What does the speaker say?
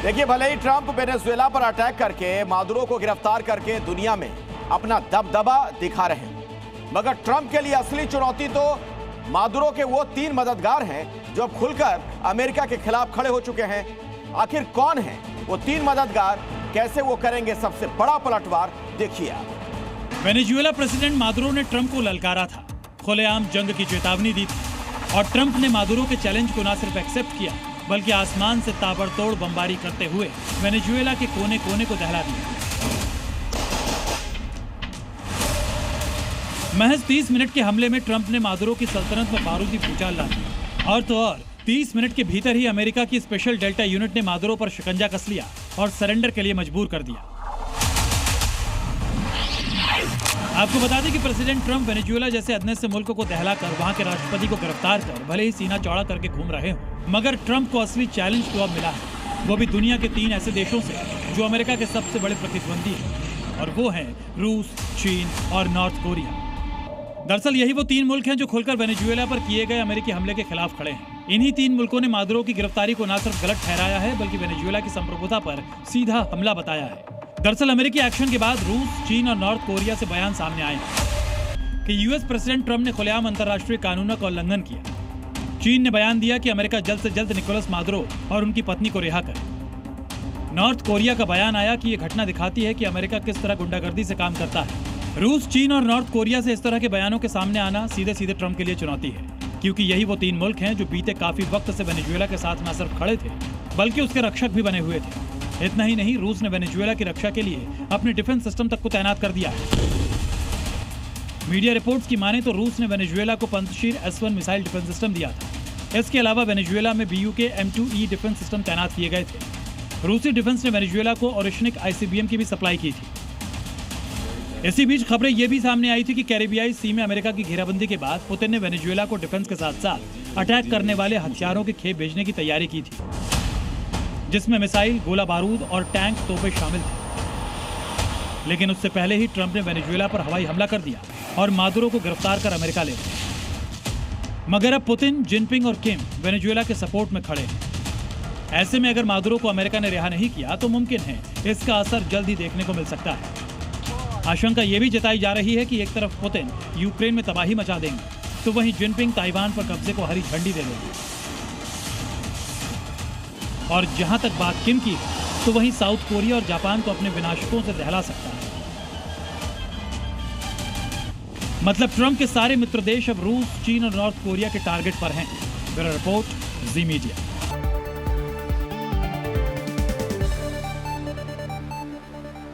देखिए, भले ही Trump Venezuela पर अटैक करके मादुरो को गिरफ्तार करके दुनिया में अपना दबदबा दिखा रहे हैं, मगर ट्रंप के लिए असली चुनौती तो मादुरो के वो 3 मददगार हैं जो अब खुलकर अमेरिका के खिलाफ खड़े हो चुके हैं। आखिर कौन है वो 3 मददगार, कैसे वो करेंगे सबसे बड़ा पलटवार, देखिए आप। वेनेजुएला प्रेसिडेंट मादुरो ने ट्रंप को ललकारा था, खुलेआम जंग की चेतावनी दी थी और ट्रंप ने मादुरो के चैलेंज को न सिर्फ एक्सेप्ट किया बल्कि आसमान से ताबड़तोड़ बमबारी करते हुए वेनेजुएला के कोने कोने को दहला दिया। महज 30 मिनट के हमले में ट्रंप ने मादुरो की सल्तनत में बारूदी भूचाल ला दी और तो और 30 मिनट के भीतर ही अमेरिका की स्पेशल डेल्टा यूनिट ने मादुरो पर शिकंजा कस लिया और सरेंडर के लिए मजबूर कर दिया। आपको बता दें कि प्रेसिडेंट ट्रंप वेनेजुएला जैसे अदने से मुल्क को दहलाकर वहां के राष्ट्रपति को गिरफ्तार कर भले ही सीना चौड़ा करके घूम रहे हों, मगर ट्रंप को असली चैलेंज तो अब मिला है, वो भी दुनिया के 3 ऐसे देशों से जो अमेरिका के सबसे बड़े प्रतिद्वंदी हैं, और वो हैं रूस, चीन और नॉर्थ कोरिया। दरअसल यही वो 3 मुल्क हैं जो खुलकर वेनेजुएला पर किए गए अमेरिकी हमले के खिलाफ खड़े हैं। इन्हीं 3 मुल्कों ने मादुरो की गिरफ्तारी को न सिर्फ गलत ठहराया है बल्कि वेनेजुएला की संप्रभुता पर सीधा हमला बताया है। दरअसल अमेरिकी एक्शन के बाद रूस, चीन और नॉर्थ कोरिया से बयान सामने आए हैं कि यूएस प्रेसिडेंट ट्रंप ने खुलेआम अंतर्राष्ट्रीय कानूनों का उल्लंघन किया। चीन ने बयान दिया कि अमेरिका जल्द से जल्द निकोलस मादुरो और उनकी पत्नी को रिहा करे। नॉर्थ कोरिया का बयान आया कि यह घटना दिखाती है कि अमेरिका किस तरह गुंडागर्दी से काम करता है। रूस, चीन और नॉर्थ कोरिया से इस तरह के बयानों के सामने आना सीधे सीधे ट्रंप के लिए चुनौती है, क्योंकि यही वो 3 मुल्क हैं जो बीते काफी वक्त से वेनेजुएला के साथ न सिर्फ खड़े थे बल्कि उसके रक्षक भी बने हुए थे। इतना ही नहीं, रूस ने वेनेजुएला की रक्षा के लिए अपने डिफेंस सिस्टम तक को तैनात कर दिया है। मीडिया रिपोर्ट्स की माने तो रूस ने वेनेजुएला को पंतशीर S-1 मिसाइल डिफेंस सिस्टम दिया था। इसके अलावा वेनेजुएला में BU-K M2E डिफेंस सिस्टम तैनात किए गए थे। रूसी डिफेंस ने वेनेजुएला को ओरिशनिक ICBM की भी सप्लाई की थी। इसी बीच खबरें ये भी सामने आई थी कि कैरिबियाई सी में अमेरिका की घेराबंदी के बाद पुतिन ने वेनेजुएला को डिफेंस के साथ साथ अटैक करने वाले हथियारों के खेप भेजने की तैयारी की थी, जिसमें मिसाइल, गोला बारूद और टैंक तोपें शामिल थे। लेकिन उससे पहले ही ट्रंप ने वेनेजुएला पर हवाई हमला कर दिया और मादुरो को गिरफ्तार कर अमेरिका ले गया। मगर अब पुतिन, जिनपिंग और किम वेनेजुएला के सपोर्ट में खड़े हैं। ऐसे में अगर मादुरो को अमेरिका ने रिहा नहीं किया तो मुमकिन है इसका असर जल्द ही देखने को मिल सकता है। आशंका यह भी जताई जा रही है कि एक तरफ पुतिन यूक्रेन में तबाही मचा देंगे तो वहीं जिनपिंग ताइवान पर कब्जे को हरी झंडी दे देंगे। और जहां तक बात किम की है तो वहीं साउथ कोरिया और जापान को अपने विनाशकों से दहला सकता है। मतलब ट्रंप के सारे मित्र देश अब रूस, चीन और नॉर्थ कोरिया के टारगेट पर हैं। ब्यूरो रिपोर्ट, जी मीडिया।